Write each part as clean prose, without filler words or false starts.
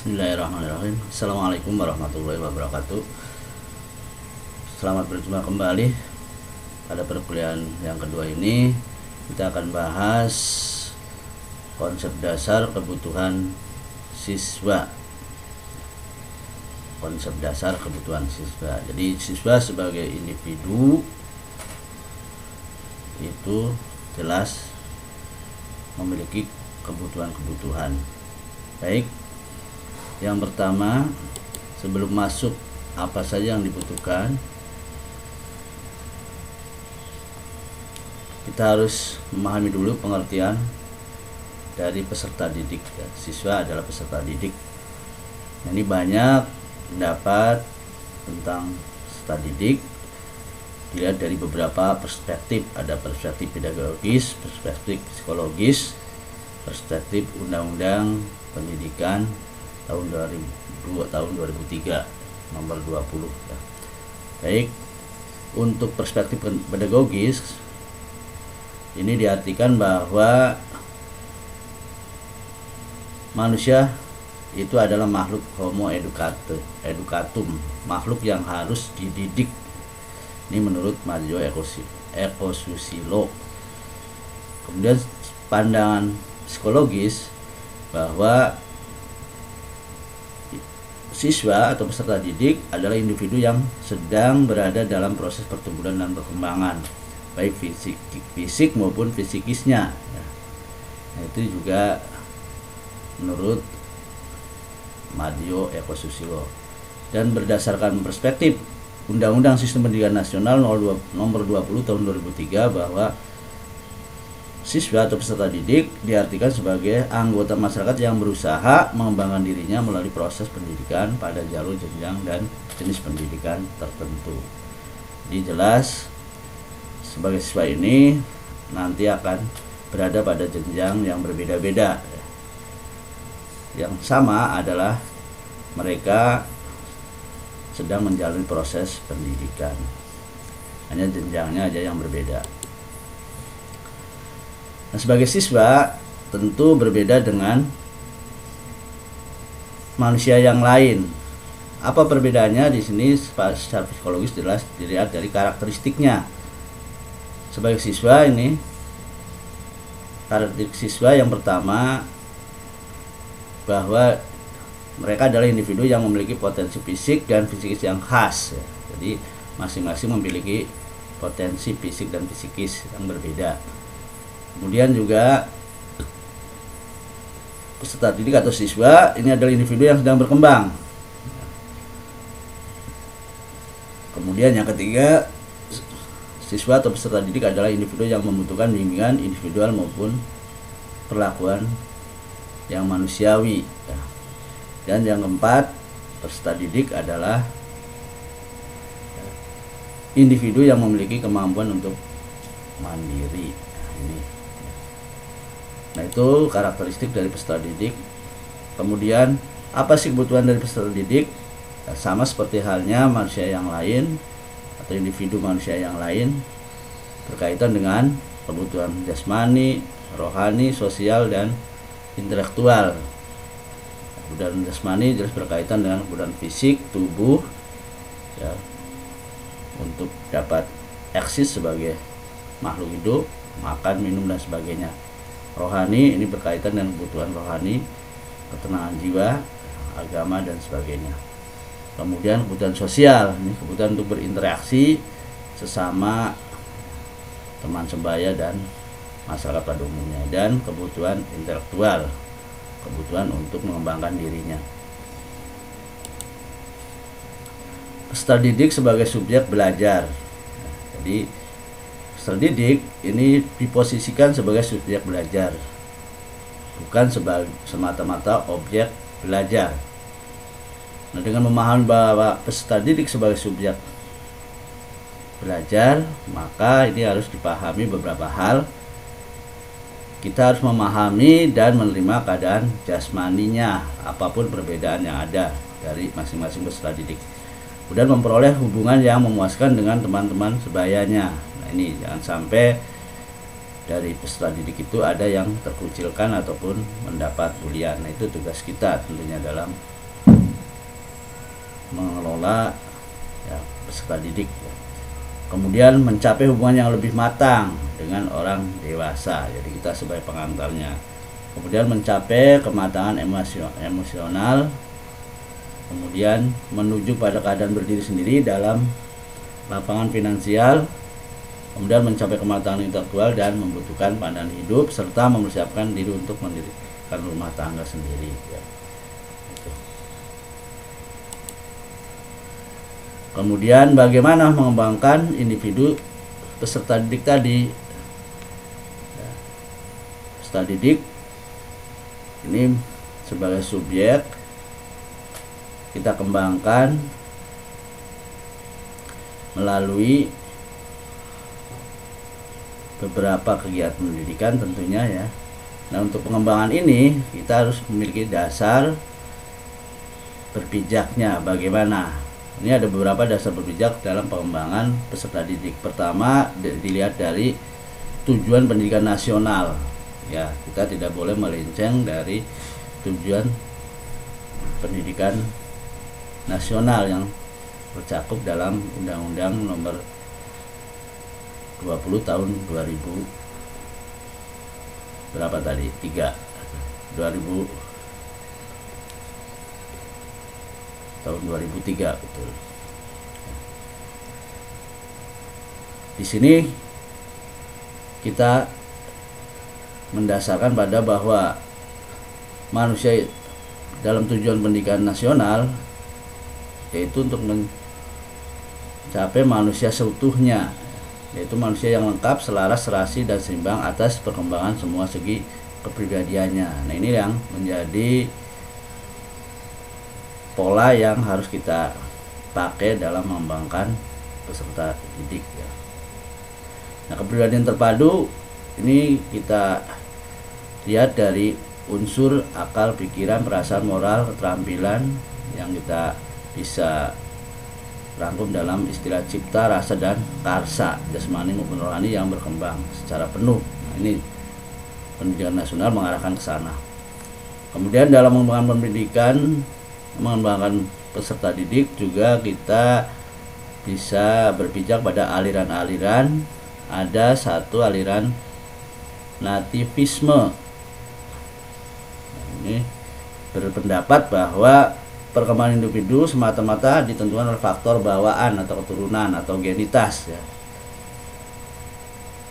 Bismillahirrahmanirrahim. Assalamualaikum warahmatullahi wabarakatuh. Selamat berjumpa kembali. Pada perkuliahan yang kedua ini kita akan bahas konsep dasar kebutuhan siswa. Konsep dasar kebutuhan siswa. Jadi siswa sebagai individu itu jelas memiliki kebutuhan-kebutuhan. Baik, yang pertama, sebelum masuk apa saja yang dibutuhkan, kita harus memahami dulu pengertian dari peserta didik. Siswa adalah peserta didik. Ini banyak pendapat tentang peserta didik dilihat dari beberapa perspektif. Ada perspektif pedagogis, perspektif psikologis, perspektif undang-undang pendidikan tahun 2003 nomor 20 ya. Baik, untuk perspektif pedagogis ini diartikan bahwa manusia itu adalah makhluk homo educatum, makhluk yang harus dididik. Ini menurut Mario Eko-Susilo. Kemudian pandangan psikologis bahwa siswa atau peserta didik adalah individu yang sedang berada dalam proses pertumbuhan dan perkembangan, baik fisik maupun psikisnya. Nah, itu juga menurut Mario Eko-Susilo. Dan berdasarkan perspektif Undang-Undang Sistem Pendidikan Nasional nomor 20 tahun 2003 bahwa siswa atau peserta didik diartikan sebagai anggota masyarakat yang berusaha mengembangkan dirinya melalui proses pendidikan pada jalur jenjang dan jenis pendidikan tertentu. Jadi jelas sebagai siswa ini nanti akan berada pada jenjang yang berbeda-beda. Yang sama adalah mereka sedang menjalani proses pendidikan. Hanya jenjangnya aja yang berbeda. Nah, sebagai siswa tentu berbeda dengan manusia yang lain. Apa perbedaannya di sini secara psikologis jelas dilihat dari karakteristiknya. Sebagai siswa ini, karakteristik siswa yang pertama bahwa mereka adalah individu yang memiliki potensi fisik dan psikis yang khas. Jadi masing-masing memiliki potensi fisik dan psikis yang berbeda. Kemudian juga peserta didik atau siswa ini adalah individu yang sedang berkembang. Kemudian yang ketiga, siswa atau peserta didik adalah individu yang membutuhkan bimbingan individual maupun perlakuan yang manusiawi. Dan yang keempat, peserta didik adalah individu yang memiliki kemampuan untuk mandiri. Nah, itu karakteristik dari peserta didik. Kemudian apa sih kebutuhan dari peserta didik? Nah, sama seperti halnya manusia yang lain atau individu manusia yang lain, berkaitan dengan kebutuhan jasmani, rohani, sosial, dan intelektual. Kebutuhan jasmani jelas berkaitan dengan kebutuhan fisik, tubuh ya, untuk dapat eksis sebagai makhluk hidup, makan, minum, dan sebagainya. Rohani ini berkaitan dengan kebutuhan rohani, ketenangan jiwa, agama, dan sebagainya. Kemudian kebutuhan sosial, ini kebutuhan untuk berinteraksi sesama teman sebaya dan masyarakat pada umumnya. Dan kebutuhan intelektual, kebutuhan untuk mengembangkan dirinya. Peserta didik sebagai subjek belajar. Jadi peserta didik ini diposisikan sebagai subjek belajar, bukan sebagai semata-mata objek belajar. Nah, dengan memahami bahwa peserta didik sebagai subjek belajar, maka ini harus dipahami beberapa hal. Kita harus memahami dan menerima keadaan jasmaninya, apapun perbedaan yang ada dari masing-masing peserta didik. Kemudian memperoleh hubungan yang memuaskan dengan teman-teman sebayanya. Ini jangan sampai dari peserta didik itu ada yang terkucilkan ataupun mendapat bulian. Nah, itu tugas kita tentunya dalam mengelola ya, peserta didik. Kemudian mencapai hubungan yang lebih matang dengan orang dewasa, jadi kita sebagai pengantarnya. Kemudian mencapai kematangan emosional, kemudian menuju pada keadaan berdiri sendiri dalam lapangan finansial, kemudian mencapai kematangan intelektual dan membutuhkan pandangan hidup, serta mempersiapkan diri untuk mendirikan rumah tangga sendiri ya. Kemudian bagaimana mengembangkan individu peserta didik tadi ya. Peserta didik ini sebagai subjek kita kembangkan melalui beberapa kegiatan pendidikan tentunya ya. Nah, untuk pengembangan ini kita harus memiliki dasar berpijaknya bagaimana. Ini ada beberapa dasar berpijak dalam pengembangan peserta didik. Pertama, dilihat dari tujuan pendidikan nasional. Ya, kita tidak boleh melenceng dari tujuan pendidikan nasional yang tercakup dalam Undang-Undang Nomor 20 tahun 2000 berapa tadi? 2000 tahun 2003 betul. Di sini kita mendasarkan pada bahwa manusia dalam tujuan pendidikan nasional yaitu untuk mencapai manusia seutuhnya, yaitu manusia yang lengkap, selaras, serasi, dan seimbang atas perkembangan semua segi kepribadiannya. Nah, ini yang menjadi pola yang harus kita pakai dalam mengembangkan peserta didik ya. Nah, kepribadian terpadu ini kita lihat dari unsur akal, pikiran, perasaan, moral, keterampilan yang kita bisa rangkum dalam istilah cipta, rasa, dan karsa, jasmani maupun rohani yang berkembang secara penuh. Nah, ini pendidikan nasional mengarahkan ke sana. Kemudian dalam mengembangkan peserta didik juga kita bisa berpijak pada aliran-aliran. Ada satu aliran nativisme. Ini berpendapat bahwa perkembangan individu semata-mata ditentukan oleh faktor bawaan atau keturunan atau genitas ya.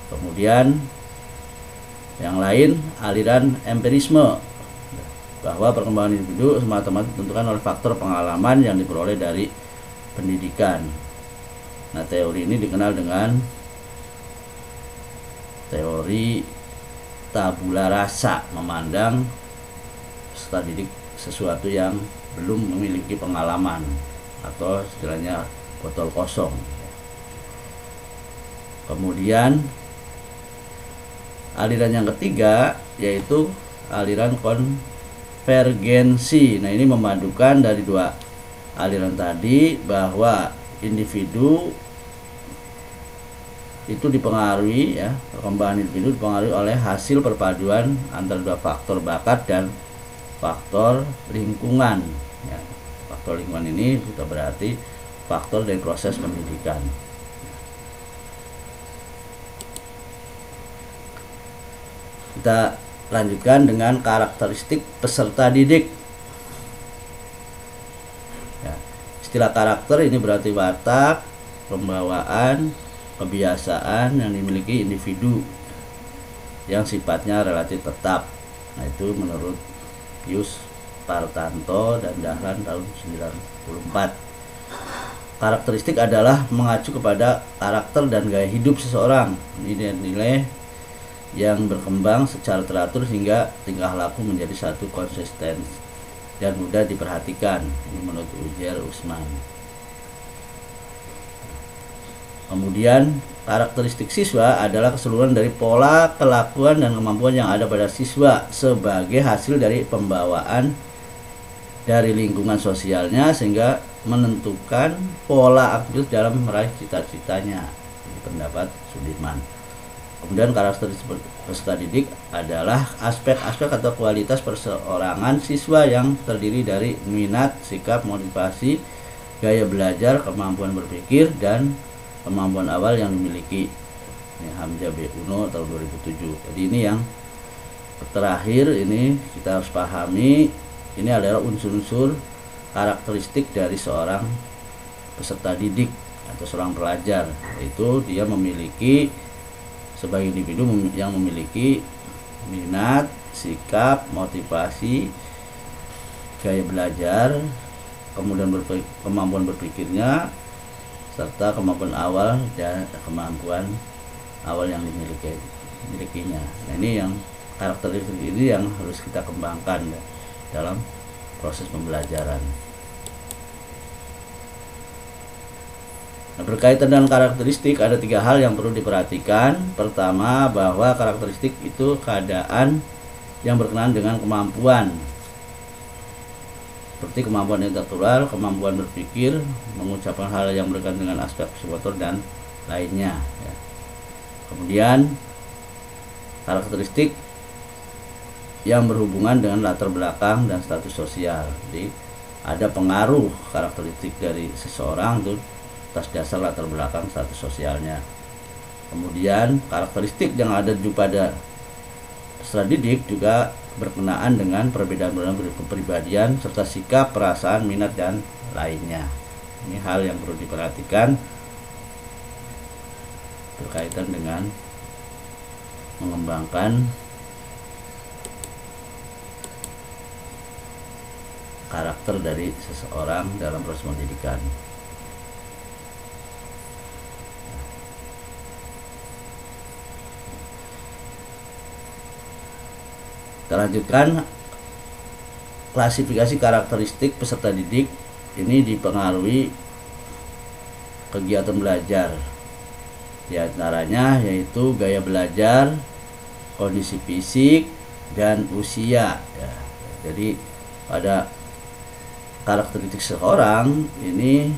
Kemudian yang lain aliran empirisme, bahwa perkembangan individu semata-mata ditentukan oleh faktor pengalaman yang diperoleh dari pendidikan. Nah, teori ini dikenal dengan teori tabula rasa, memandang peserta didik sesuatu yang belum memiliki pengalaman atau istilahnya botol kosong. Kemudian aliran yang ketiga yaitu aliran konvergensi. Nah, ini memadukan dari dua aliran tadi, bahwa individu itu dipengaruhi ya, perkembangan individu dipengaruhi oleh hasil perpaduan antara dua faktor bakat dan faktor lingkungan ya. Faktor lingkungan ini kita berarti faktor dari proses pendidikan. Kita lanjutkan dengan karakteristik peserta didik ya. Istilah karakter ini berarti watak, pembawaan, kebiasaan yang dimiliki individu yang sifatnya relatif tetap. Nah, itu menurut Pius Partanto dan Dahlan tahun 94. Karakteristik adalah mengacu kepada karakter dan gaya hidup seseorang, nilai-nilai yang berkembang secara teratur hingga tingkah laku menjadi satu konsisten dan mudah diperhatikan. Ini menurut Ujier Usman. Kemudian karakteristik siswa adalah keseluruhan dari pola kelakuan dan kemampuan yang ada pada siswa sebagai hasil dari pembawaan dari lingkungan sosialnya sehingga menentukan pola aktivitas dalam meraih cita-citanya. Ini pendapat Sudirman. Kemudian karakteristik peserta didik adalah aspek-aspek atau kualitas perseorangan siswa yang terdiri dari minat, sikap, motivasi, gaya belajar, kemampuan berpikir, dan kemampuan awal yang dimiliki. Ini Hamzah B. Uno tahun 2007. Jadi ini yang terakhir, ini kita harus pahami, ini adalah unsur-unsur karakteristik dari seorang peserta didik atau seorang pelajar, yaitu dia memiliki sebagai individu yang memiliki minat, sikap, motivasi, gaya belajar, kemudian kemampuan berpikirnya, serta kemampuan awal dan kemampuan awal yang dimilikinya. Nah, ini yang karakteristik ini yang harus kita kembangkan ya, dalam proses pembelajaran. Nah, berkaitan dengan karakteristik, ada 3 hal yang perlu diperhatikan. Pertama, bahwa karakteristik itu keadaan yang berkenaan dengan kemampuan, seperti kemampuan intelektual, kemampuan berpikir, mengucapkan hal yang berkaitan dengan aspek psikomotor dan lainnya ya. Kemudian karakteristik yang berhubungan dengan latar belakang dan status sosial. Jadi ada pengaruh karakteristik dari seseorang itu atas dasar latar belakang status sosialnya. Kemudian karakteristik yang ada pada peserta didik juga berkenaan dengan perbedaan-perbedaan kepribadian serta sikap, perasaan, minat, dan lainnya. Ini hal yang perlu diperhatikan berkaitan dengan mengembangkan karakter dari seseorang dalam proses pendidikan. Kita lanjutkan, klasifikasi karakteristik peserta didik ini dipengaruhi kegiatan belajar. Di antaranya yaitu gaya belajar, kondisi fisik, dan usia ya. Jadi pada karakteristik seorang ini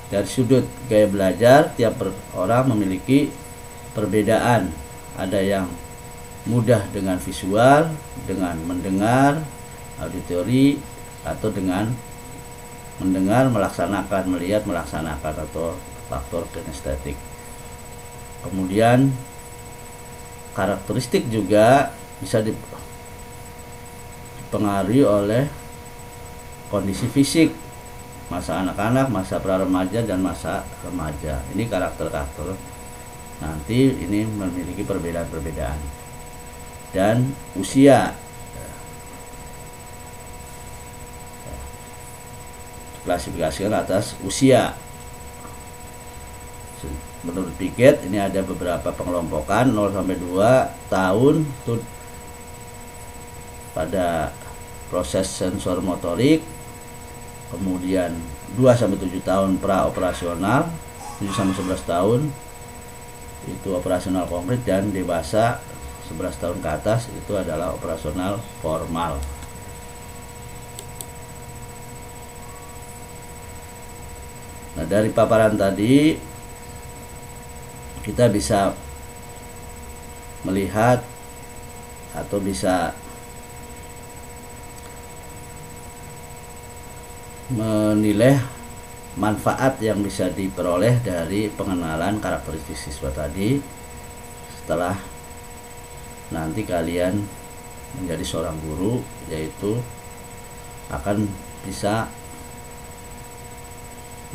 dari sudut gaya belajar, tiap orang memiliki perbedaan. Ada yang mudah dengan visual, dengan mendengar, auditori, atau dengan mendengar, melaksanakan, melihat, melaksanakan, atau faktor kinestetik. Kemudian karakteristik juga bisa dipengaruhi oleh kondisi fisik, masa anak-anak, masa pra-remaja, dan masa remaja. Ini karakter-karakter nanti ini memiliki perbedaan-perbedaan. Dan usia, klasifikasikan atas usia. Menurut Piaget ini ada beberapa pengelompokan, 0 sampai 2 tahun itu pada proses sensor motorik, kemudian 2 sampai 7 tahun pra-operasional, 7 sampai 11 tahun itu operasional konkret, dan dewasa 11 tahun ke atas itu adalah operasional formal. Nah, dari paparan tadi kita bisa melihat atau bisa menilai manfaat yang bisa diperoleh dari pengenalan karakteristik siswa tadi setelah nanti kalian menjadi seorang guru, yaitu akan bisa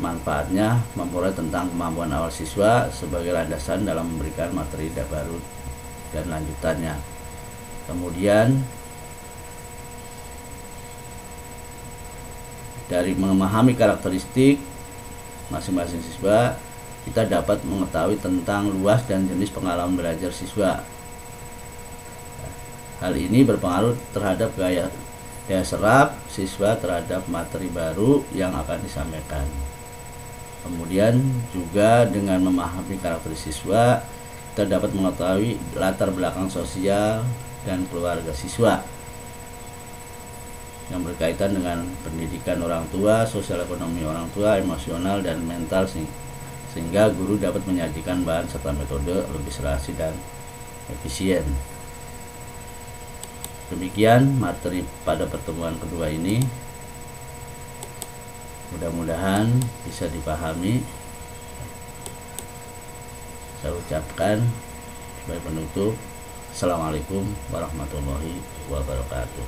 manfaatnya memperoleh tentang kemampuan awal siswa sebagai landasan dalam memberikan materi baru dan lanjutannya. Kemudian dari memahami karakteristik masing-masing siswa, kita dapat mengetahui tentang luas dan jenis pengalaman belajar siswa. Hal ini berpengaruh terhadap gaya serap siswa terhadap materi baru yang akan disampaikan. Kemudian juga dengan memahami karakter siswa, kita dapat mengetahui latar belakang sosial dan keluarga siswa yang berkaitan dengan pendidikan orang tua, sosial ekonomi orang tua, emosional dan mental sehingga guru dapat menyajikan bahan serta metode lebih serasi dan efisien. Demikian materi pada pertemuan kedua ini, mudah-mudahan bisa dipahami. Saya ucapkan sebagai penutup, Assalamualaikum warahmatullahi wabarakatuh.